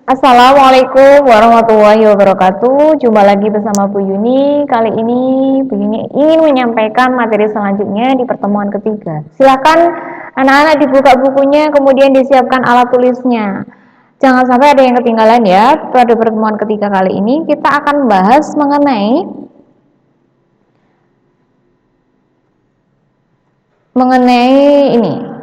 Assalamualaikum warahmatullahi wabarakatuh. Jumpa lagi bersama Bu Yuni. Kali ini Bu Yuni ingin menyampaikan materi selanjutnya di pertemuan ketiga. Silakan anak-anak dibuka bukunya, kemudian disiapkan alat tulisnya. Jangan sampai ada yang ketinggalan ya. Pada pertemuan ketiga kali ini kita akan membahas mengenai ini.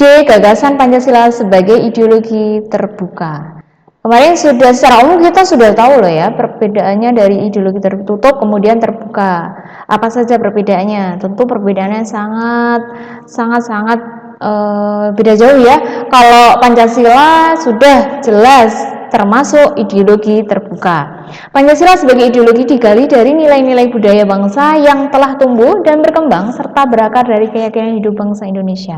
D. Gagasan Pancasila sebagai ideologi terbuka. Kemarin secara umum kita sudah tahu loh ya perbedaannya dari ideologi tertutup kemudian terbuka. Apa saja perbedaannya? Tentu perbedaannya sangat beda jauh ya. Kalau Pancasila sudah jelas termasuk ideologi terbuka. Pancasila sebagai ideologi digali dari nilai-nilai budaya bangsa yang telah tumbuh dan berkembang serta berakar dari keyakinan hidup bangsa Indonesia.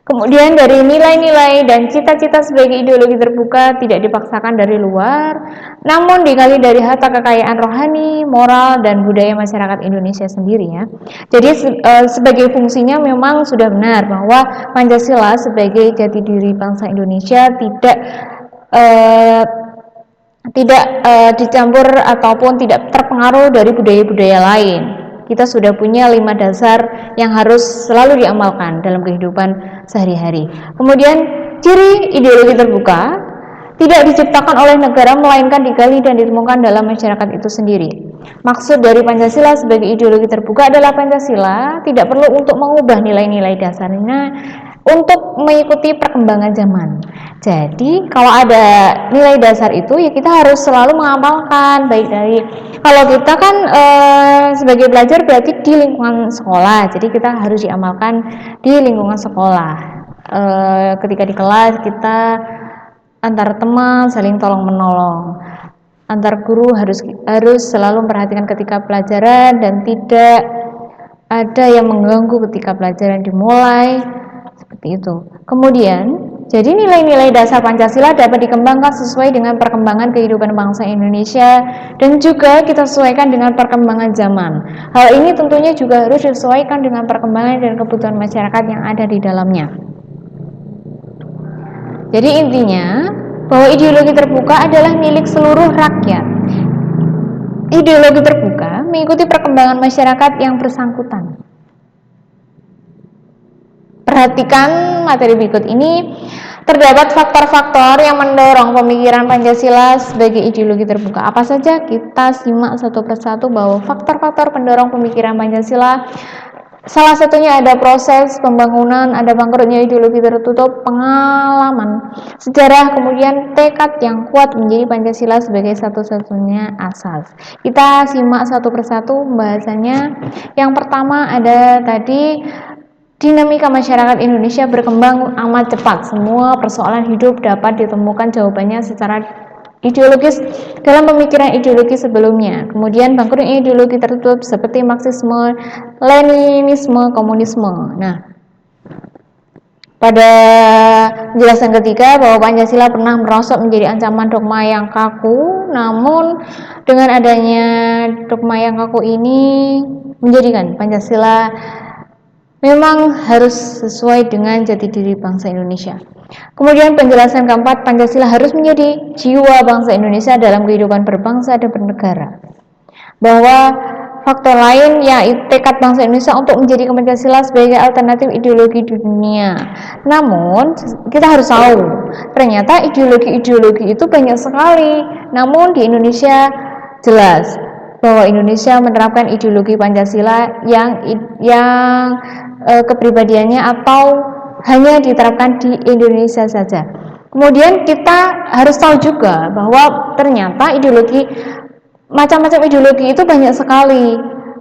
Kemudian dari nilai-nilai dan cita-cita sebagai ideologi terbuka tidak dipaksakan dari luar, namun digali dari harta kekayaan rohani, moral, dan budaya masyarakat Indonesia sendiri ya. Jadi sebagai fungsinya memang sudah benar bahwa Pancasila sebagai jati diri bangsa Indonesia tidak dicampur ataupun tidak terpengaruh dari budaya-budaya lain. Kita sudah punya 5 dasar yang harus selalu diamalkan dalam kehidupan sehari-hari. Kemudian ciri ideologi terbuka tidak diciptakan oleh negara melainkan digali dan ditemukan dalam masyarakat itu sendiri. Maksud dari Pancasila sebagai ideologi terbuka adalah Pancasila tidak perlu untuk mengubah nilai-nilai dasarnya untuk mengikuti perkembangan zaman. Jadi kalau ada nilai dasar itu ya kita harus selalu mengamalkan, baik dari kalau kita kan sebagai pelajar berarti di lingkungan sekolah, jadi kita harus diamalkan di lingkungan sekolah. Ketika di kelas kita antar teman saling tolong menolong, antar guru harus selalu memperhatikan ketika pelajaran dan tidak ada yang mengganggu ketika pelajaran dimulai. Seperti itu. Kemudian, jadi nilai-nilai dasar Pancasila dapat dikembangkan sesuai dengan perkembangan kehidupan bangsa Indonesia dan juga kita sesuaikan dengan perkembangan zaman. Hal ini tentunya juga harus disesuaikan dengan perkembangan dan kebutuhan masyarakat yang ada di dalamnya. Jadi intinya, bahwa ideologi terbuka adalah milik seluruh rakyat. Ideologi terbuka mengikuti perkembangan masyarakat yang bersangkutan. Perhatikan materi berikut ini. Terdapat faktor-faktor yang mendorong pemikiran Pancasila sebagai ideologi terbuka. Apa saja? Kita simak satu persatu bahwa faktor-faktor pendorong pemikiran Pancasila salah satunya ada proses pembangunan, ada bangkrutnya ideologi tertutup, pengalaman, sejarah, kemudian tekad yang kuat menjadi Pancasila sebagai satu-satunya asas. Kita simak satu persatu pembahasannya. Yang pertama ada tadi dinamika masyarakat Indonesia berkembang amat cepat. Semua persoalan hidup dapat ditemukan jawabannya secara ideologis dalam pemikiran ideologi sebelumnya. Kemudian bangkrutnya ideologi tertutup seperti Marxisme, Leninisme, komunisme. Nah, pada penjelasan ketiga bahwa Pancasila pernah merosot menjadi ancaman dogma yang kaku, namun dengan adanya dogma yang kaku ini menjadikan Pancasila memang harus sesuai dengan jati diri bangsa Indonesia. Kemudian penjelasan keempat, Pancasila harus menjadi jiwa bangsa Indonesia dalam kehidupan berbangsa dan bernegara. Bahwa faktor lain yaitu tekad bangsa Indonesia untuk menjadi Pancasila sebagai alternatif ideologi di dunia. Namun kita harus tahu, ternyata ideologi-ideologi itu banyak sekali. Namun di Indonesia jelas bahwa Indonesia menerapkan ideologi Pancasila yang kepribadiannya atau hanya diterapkan di Indonesia saja. Kemudian kita harus tahu juga bahwa ternyata macam-macam ideologi itu banyak sekali.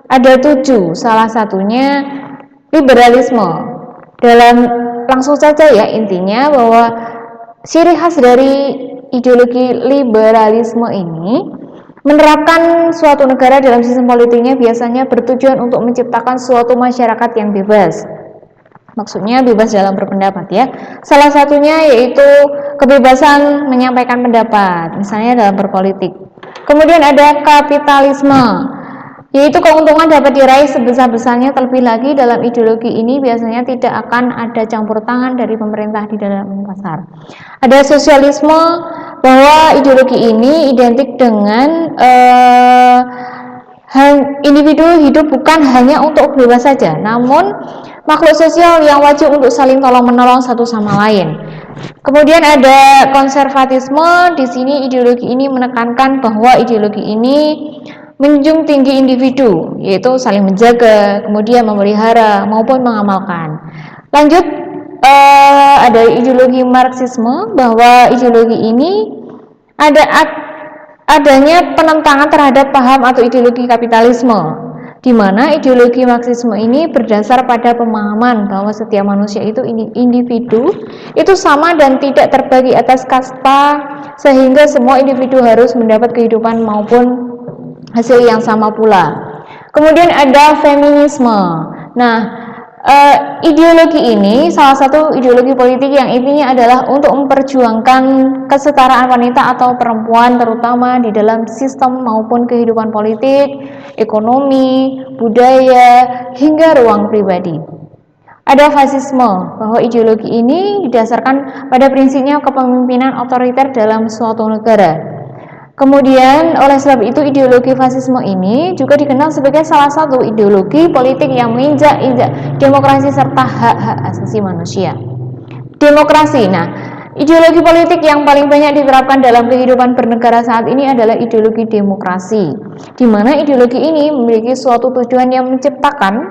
Ada 7, salah satunya liberalisme. Langsung saja ya, intinya bahwa ciri khas dari ideologi liberalisme ini menerapkan suatu negara dalam sistem politiknya biasanya bertujuan untuk menciptakan suatu masyarakat yang bebas. Maksudnya bebas dalam berpendapat ya. Salah satunya yaitu kebebasan menyampaikan pendapat, misalnya dalam berpolitik. Kemudian ada kapitalisme. yaitu keuntungan dapat diraih sebesar-besarnya. Terlebih lagi dalam ideologi ini biasanya tidak akan ada campur tangan dari pemerintah di dalam pasar. Ada sosialisme, bahwa ideologi ini identik dengan individu hidup bukan hanya untuk bebas saja, namun makhluk sosial yang wajib untuk saling tolong-menolong satu sama lain. Kemudian ada konservatisme. Di sini ideologi ini menekankan bahwa ideologi ini menjunjung tinggi individu, yaitu saling menjaga, kemudian memelihara maupun mengamalkan. Lanjut, ada ideologi Marxisme, bahwa ideologi ini adanya penentangan terhadap paham atau ideologi kapitalisme, di mana ideologi Marxisme ini berdasar pada pemahaman bahwa setiap manusia itu individu itu sama dan tidak terbagi atas kasta, sehingga semua individu harus mendapat kehidupan maupun hasil yang sama pula. Kemudian ada feminisme. Nah, ideologi ini salah satu ideologi politik yang intinya adalah untuk memperjuangkan kesetaraan wanita atau perempuan, terutama di dalam sistem maupun kehidupan politik, ekonomi, budaya, hingga ruang pribadi. Ada fasisme, bahwa ideologi ini didasarkan pada prinsipnya kepemimpinan otoriter dalam suatu negara. Kemudian oleh sebab itu ideologi fasisme ini juga dikenal sebagai salah satu ideologi politik yang menginjak-injak demokrasi serta hak-hak asasi manusia. Demokrasi. Nah, ideologi politik yang paling banyak diterapkan dalam kehidupan bernegara saat ini adalah ideologi demokrasi, di mana ideologi ini memiliki suatu tujuan yang menciptakan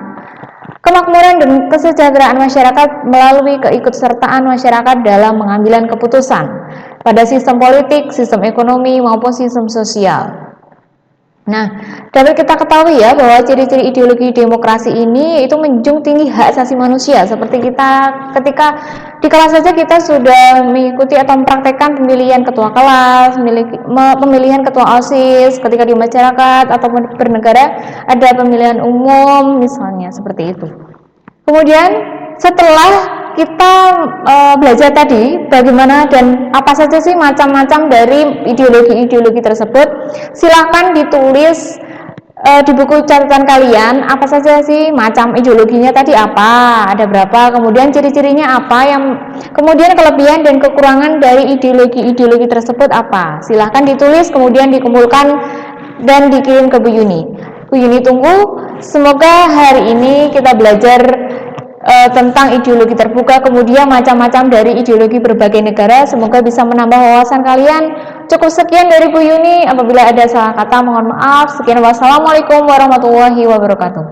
kemakmuran dan kesejahteraan masyarakat melalui keikutsertaan masyarakat dalam pengambilan keputusan pada sistem politik, sistem ekonomi, maupun sistem sosial. Nah, dapat kita ketahui ya bahwa ciri-ciri ideologi demokrasi ini itu menjunjung tinggi hak asasi manusia. Seperti kita ketika di kelas saja kita sudah mengikuti atau mempraktekkan pemilihan ketua kelas, pemilihan ketua OSIS, ketika di masyarakat atau bernegara ada pemilihan umum misalnya seperti itu. Kemudian setelah kita belajar tadi bagaimana dan apa saja sih macam-macam dari ideologi-ideologi tersebut, silahkan ditulis di buku catatan kalian apa saja sih macam ideologinya tadi, apa, ada berapa, kemudian ciri-cirinya apa, yang kemudian kelebihan dan kekurangan dari ideologi-ideologi tersebut apa. Silahkan ditulis kemudian dikumpulkan dan dikirim ke Bu Yuni. Bu Yuni tunggu. Semoga hari ini kita belajar tentang ideologi terbuka, kemudian macam-macam dari ideologi berbagai negara. Semoga bisa menambah wawasan kalian. Cukup sekian dari Bu Yuni. Apabila ada salah kata mohon maaf. Sekian, wassalamualaikum warahmatullahi wabarakatuh.